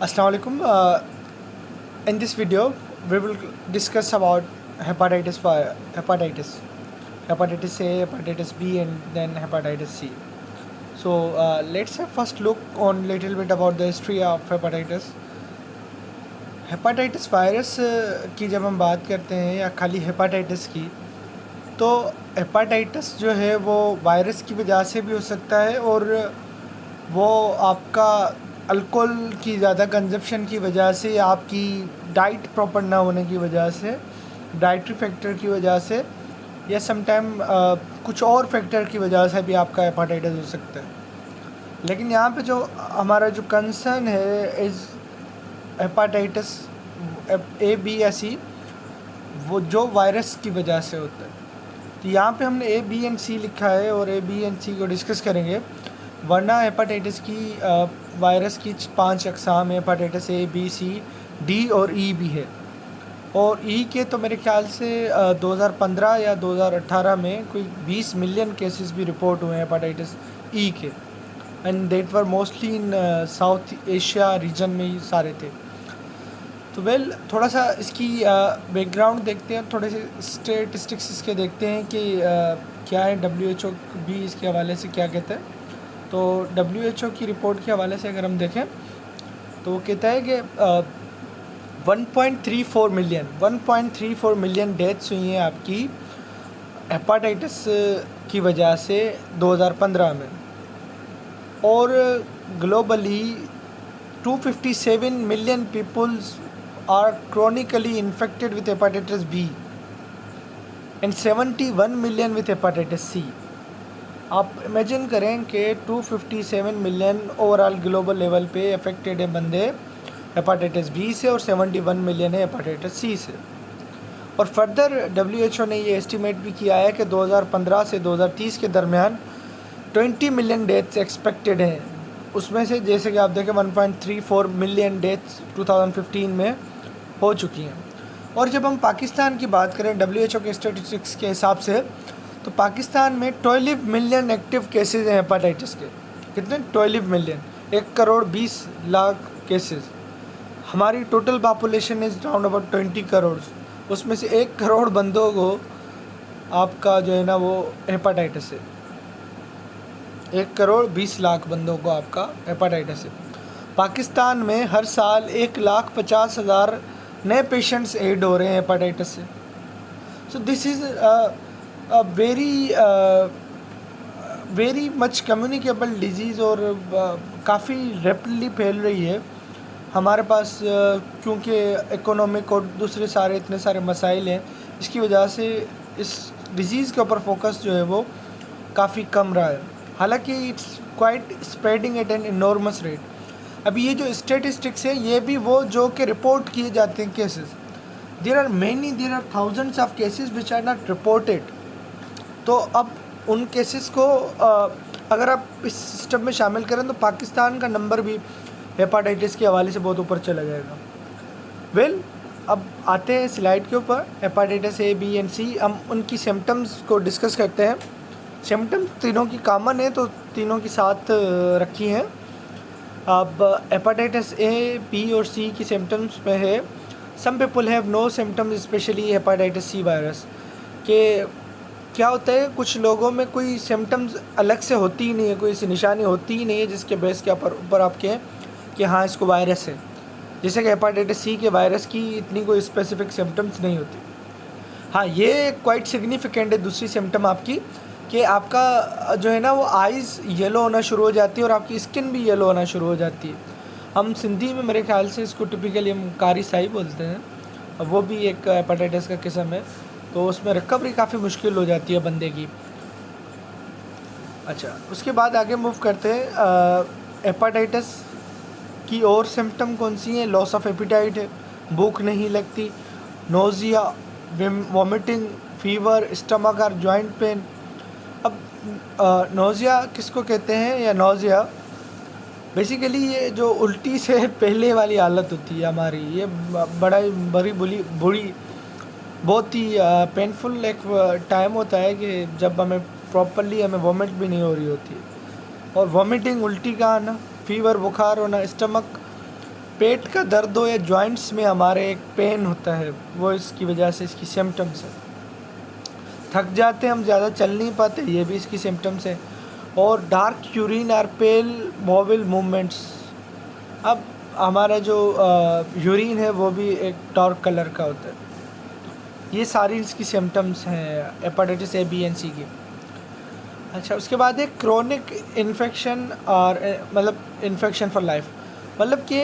Assalamu alaikum. In this video, we will discuss about hepatitis, hepatitis A, hepatitis B, and then hepatitis C. So let's have first look on little bit about the history of hepatitis. Hepatitis virus की जब हम बात करते हैं या खाली hepatitis की, तो हेपाटाइटिस जो है वो वायरस की वजह से भी हो सकता है और वो आपका अल्कोहल की ज़्यादा कंजप्शन की वजह से या आपकी डाइट प्रॉपर ना होने की वजह से, डाइटरी फैक्टर की वजह से, या समटाइम कुछ और फैक्टर की वजह से भी आपका हेपाटाइटिस हो सकता है। लेकिन यहाँ पे जो हमारा जो कंसर्न है इज़ हेपाटाइटिस ए बी या सी, वो जो वायरस की वजह से होता है। तो यहाँ पे हमने ए बी एंड सी लिखा है और ए बी एंड सी को डिस्कस करेंगे, वरना हेपाटाइटिस की वायरस की 5 अक़साम है। Hepatitis A B C D और ई भी है। और ई के तो मेरे ख्याल से 2015 या 2018 में कोई 20 मिलियन केसेस भी रिपोर्ट हुए हैं हेपाटाइटिस ई के, and that were mostly in South Asia region में ही सारे थे। तो थोड़ा सा इसकी बैकग्राउंड देखते हैं, थोड़े से स्टेटिस्टिक्स इसके देखते हैं कि क्या है। WHO भी इसके हवाले से क्या कहता है। तो WHO की रिपोर्ट के हवाले से अगर हम देखें तो वो कहता है कि 1.34 मिलियन डेथ्स हुई हैं आपकी हेपाटाइटिस की वजह से 2015 में, और globally 257 million peoples are chronically infected with hepatitis B and 71 million with hepatitis C. आप इमेजिन करें कि 257 मिलियन ओवरऑल ग्लोबल लेवल पे अफेक्टेड है बंदे हेपाटाइटिस बी से और 71 मिलियन है हेपाटाइटिस सी से। और फर्दर WHO ने ये एस्टिमेट भी किया है कि 2015 से 2030 के दरमियान 20 मिलियन डेथ्स एक्सपेक्टेड हैं। उसमें से जैसे कि आप देखें 1.34 मिलियन डेथ्स 2015 में हो चुकी हैं। और जब हम पाकिस्तान की बात करें WHO के स्टेटिस्टिक्स के हिसाब से, तो पाकिस्तान में 12 मिलियन एक्टिव केसेस हैं हेपाटाइटिस के। कितने? 12 मिलियन, 1.20 करोड़ केसेस। हमारी total population is round about 20 crore. उसमें से 1 करोड़ बंदों को आपका जो है ना वो हेपाटाइटिस है। 1.20 करोड़ बंदों को आपका हेपाटाइटिस है। पाकिस्तान में हर साल 1,50,000 नए पेशेंट्स एड हो रहे हैं हेपाटाइटिस से। So this is very much communicable disease और काफ़ी रैपिडली फैल रही है हमारे पास, क्योंकि इकोनॉमिक और दूसरे सारे इतने सारे मसाइल हैं। इसकी वजह से इस डिज़ीज़ के ऊपर फोकस जो है वो काफ़ी कम रहा है। हालांकि it's quite spreading at an enormous rate. अभी ये जो स्टेटिस्टिक्स है ये भी वो जो कि रिपोर्ट किए जाते हैं cases, there are thousands of cases which are not reported. तो अब उन केसेस को अगर आप इस सिस्टम में शामिल करें तो पाकिस्तान का नंबर भी हेपाटाइटिस के हवाले से बहुत ऊपर चला जाएगा। अब आते हैं स्लाइड के ऊपर। हेपाटाइटिस ए बी एंड सी, हम उनकी सिम्टम्स को डिस्कस करते हैं। सिम्टम्स तीनों की कॉमन है तो तीनों की साथ रखी हैं। अब हेपाटाइटिस ए बी और सी की सिम्टम्स में है, some people have no symptoms specially hepatitis C virus के। क्या होता है, कुछ लोगों में कोई सिम्टम्स अलग से होती ही नहीं है, कोई ऐसी निशानी होती ही नहीं है जिसके बेस के ऊपर आप कहें कि हाँ इसको वायरस है। जैसे कि हेपाटाइटिस सी के वायरस की इतनी कोई स्पेसिफिक सिम्टम्स नहीं होती। हाँ, ये क्वाइट सिग्निफिकेंट है दूसरी सिम्टम आपकी, कि आपका जो है ना वो आइज़ येलो होना शुरू हो जाती है और आपकी स्किन भी येलो होना शुरू हो जाती है। हम सिंधी में मेरे ख्याल से इसको टिपिकली हम कारी साई बोलते हैं। वो भी एक हेपाटाइटिस का किस्म है, तो उसमें रिकवरी काफ़ी मुश्किल हो जाती है बंदे की। अच्छा, उसके बाद आगे मूव करते हैं। हेपाटाइटिस की और सिम्टम कौन सी हैं? लॉस ऑफ एपिटाइट है, भूख नहीं लगती, नोज़िया, वॉमिटिंग, फीवर, स्टमक और जॉइंट पेन। अब नोज़िया किसको कहते हैं, या नोज़िया बेसिकली ये जो उल्टी से पहले वाली हालत होती है हमारी, ये बड़ी बुरी बहुत ही पेनफुल एक टाइम होता है कि जब हमें प्रॉपरली वॉमिट भी नहीं हो रही होती है। और वॉमिटिंग, उल्टी का आना, फीवर, बुखार होना, स्टमक पेट का दर्द हो या जॉइंट्स में हमारे एक पेन होता है, वो इसकी वजह से इसकी सिम्टम्स है। थक जाते हैं हम, ज़्यादा चल नहीं पाते, ये भी इसकी सिम्टम्स है। और डार्क यूरिन और पेल मोबाइल मूवमेंट्स। अब हमारा जो यूरिन है वो भी एक डार्क कलर का होता है। ये सारी इसकी सिम्टम्स हैं हेपेटाइटिस ए, बी एंड सी की। अच्छा, उसके बाद एक क्रोनिक इन्फेक्शन और मतलब इन्फेक्शन फॉर लाइफ, मतलब कि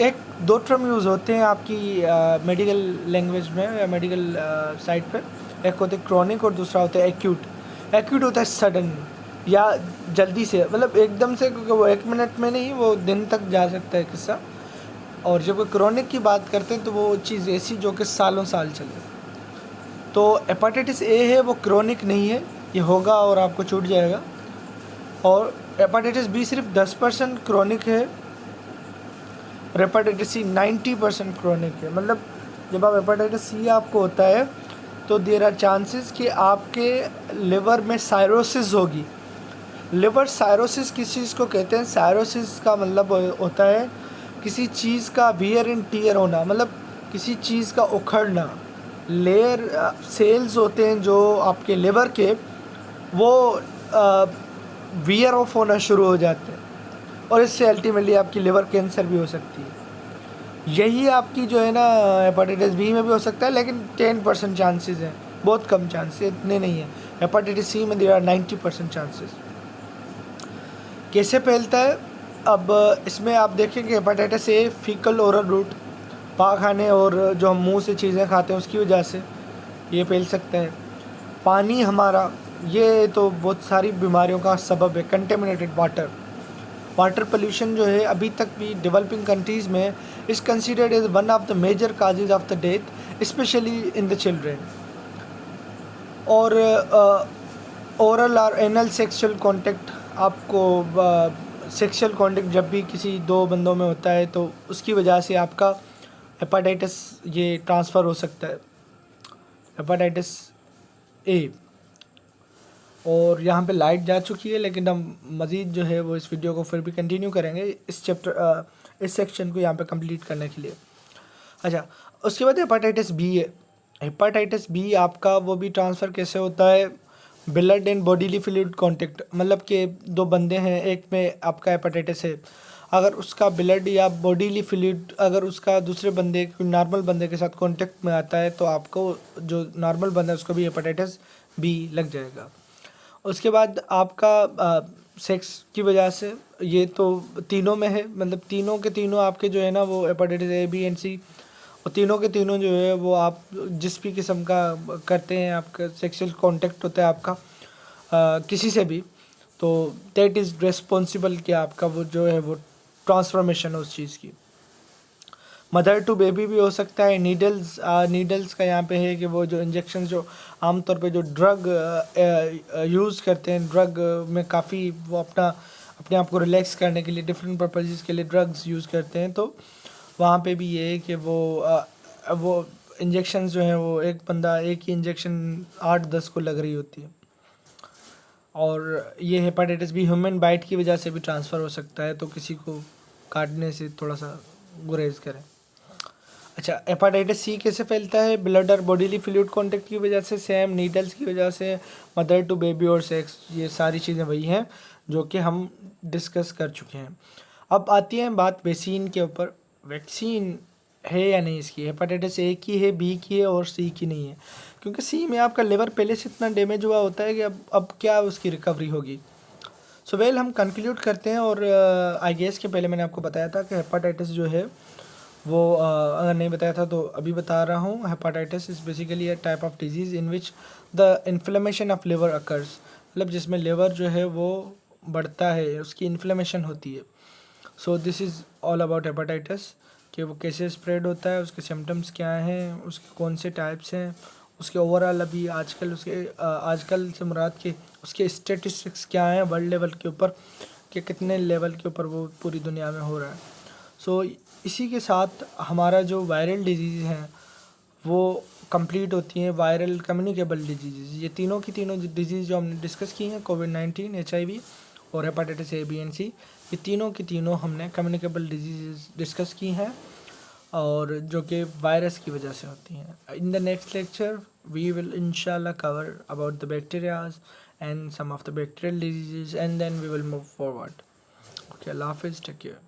एक दो टर्म यूज़ होते हैं आपकी मेडिकल लैंग्वेज में या मेडिकल साइट पे। एक होते है क्रोनिक और दूसरा होता है एक्यूट। एक्यूट होता है सडन या जल्दी से, मतलब एकदम से, क्योंकि वो 1 मिनट में नहीं, वो दिन तक जा सकता है किस्सा। और जब वो क्रोनिक की बात करते हैं तो वो चीज़ ऐसी जो कि सालों साल चले। तो हेपेटाइटिस ए है वो क्रोनिक नहीं है, ये होगा और आपको छूट जाएगा। और हेपेटाइटिस बी सिर्फ 10% क्रोनिक है, हेपेटाइटिस सी 90% क्रोनिक है। मतलब जब आप हेपेटाइटिस सी आपको होता है तो देयर आर चांसेस कि आपके लिवर में सायरोसिस होगी। लिवर सायरोसिस किस चीज़ को कहते हैं? सायरोसिस का मतलब होता है किसी चीज़ का वियर एंड टीयर होना, मतलब किसी चीज़ का उखड़ना। लेयर सेल्स होते हैं जो आपके लिवर के, वो वियर ऑफ होना शुरू हो जाते हैं और इससे अल्टीमेटली आपकी लिवर कैंसर भी हो सकती है। यही आपकी जो है ना हेपेटाइटिस बी में भी हो सकता है, लेकिन 10% चांसेस हैं, बहुत कम चांसेस, इतने नहीं है। हेपेटाइटिस सी में देयर आर 90% चांसेस। कैसे फैलता है? अब इसमें आप देखें कि hepatitis A faecal oral route, पाखाने और जो हम मुंह से चीज़ें खाते हैं उसकी वजह से ये फैल सकता है। पानी हमारा, ये तो बहुत सारी बीमारियों का सबब है। कंटेमिनेटेड वाटर, वाटर पोल्यूशन जो है अभी तक भी डेवलपिंग कंट्रीज़ में is considered as one of the major causes of the death, specially in the children. और ओरल और एनल सेक्सुअल कॉन्टेक्ट, आपको सेक्सुअल कॉन्टेक्ट जब भी किसी दो बंदों में होता है तो उसकी वजह से आपका हेपेटाइटिस ये ट्रांसफ़र हो सकता है, हेपेटाइटिस ए। और यहाँ पे लाइट जा चुकी है, लेकिन हम मज़ीद जो है वो इस वीडियो को फिर भी कंटिन्यू करेंगे इस चैप्टर इस सेक्शन को यहाँ पे कंप्लीट करने के लिए। अच्छा, उसके बाद हेपेटाइटिस बी है। हेपेटाइटिस बी आपका वो भी ट्रांसफ़र कैसे होता है? Blood and bodily fluid contact, मतलब कि दो बंदे हैं, एक में आपका हेपेटाइटिस है, अगर उसका ब्लड या बॉडीली फ्लूइड अगर उसका दूसरे बंदे नॉर्मल बंदे के साथ कांटेक्ट में आता है तो आपको जो नॉर्मल बंदा है उसको भी हेपेटाइटिस बी लग जाएगा। उसके बाद आपका सेक्स की वजह से, ये तो तीनों में है, मतलब तीनों के तीनों आपके जो है ना वो हेपेटाइटिस ए, बी एंड सी, और तीनों के तीनों जो है वो आप जिस भी किस्म का करते हैं, आपका सेक्सुअल कांटेक्ट होता है आपका किसी से भी, तो दैट इज़ रिस्पॉन्सिबल कि आपका वो जो है वो ट्रांसफॉर्मेशन है उस चीज़ की। मदर टू बेबी भी हो सकता है। नीडल्स का यहाँ पे है कि वो जो इंजेक्शन जो आमतौर पे जो ड्रग यूज़ करते हैं, ड्रग में काफ़ी वो अपने आप को रिलैक्स करने के लिए डिफरेंट पर्पजेज़ के लिए ड्रग्स यूज़ करते हैं, तो वहाँ पे भी ये है कि वो इंजेक्शन जो हैं वो एक ही इंजेक्शन 8-10 को लग रही होती है। और ये हेपेटाइटिस भी ह्यूमन बाइट की वजह से भी ट्रांसफ़र हो सकता है, तो किसी को काटने से थोड़ा सा गुरेज करें। अच्छा, हेपेटाइटिस सी कैसे फैलता है? ब्लड और बॉडीली फ्लूइड कांटेक्ट की वजह से, सेम नीडल्स की वजह से, मदर टू बेबी और सेक्स, ये सारी चीज़ें वही हैं जो कि हम डिस्कस कर चुके हैं। अब आती है बात वैक्सीन के ऊपर। वैक्सीन है या नहीं इसकी? हेपेटाइटिस ए की है, बी की है और सी की नहीं है, क्योंकि सी में आपका लिवर पहले से इतना डैमेज हुआ होता है कि अब क्या उसकी रिकवरी होगी। सो वेल, हम कंक्लूड करते हैं। और आई गेस के पहले मैंने आपको बताया था कि हेपेटाइटिस जो है वो अगर नहीं बताया था तो अभी बता रहा हूँ। Hepatitis is basically a type of disease in which the inflammation of liver occurs, मतलब जिसमें लिवर जो है वो बढ़ता है, उसकी इन्फ्लेमेशन होती है। So this is all about hepatitis, कि वो कैसे स्प्रेड होता है, उसके सिम्टम्स क्या हैं, उसके कौन से टाइप्स हैं, उसके ओवरऑल अभी आजकल से मुराद के उसके स्टेटिस्टिक्स क्या हैं वर्ल्ड लेवल के ऊपर, कि कितने लेवल के ऊपर वो पूरी दुनिया में हो रहा है। सो इसी के साथ हमारा जो वायरल डिजीज़ हैं वो कंप्लीट होती हैं। वायरल कम्युनिकेबल डिजीज़, ये तीनों की तीनों डिजीज़ जो हमने डिस्कस की हैं, कोविड-19, HIV और हेपाटाइटिस ए, बी एंड सी, ये तीनों की तीनों हमने कम्युनिकेबल डिजीज़ डिस्कस की हैं और जो कि वायरस की वजह से होती हैं. In the next lecture we will इंशाल्लाह cover about the bacterias and some of the bacterial diseases, and then we will move forward. Okay, Allah Hafiz, take care.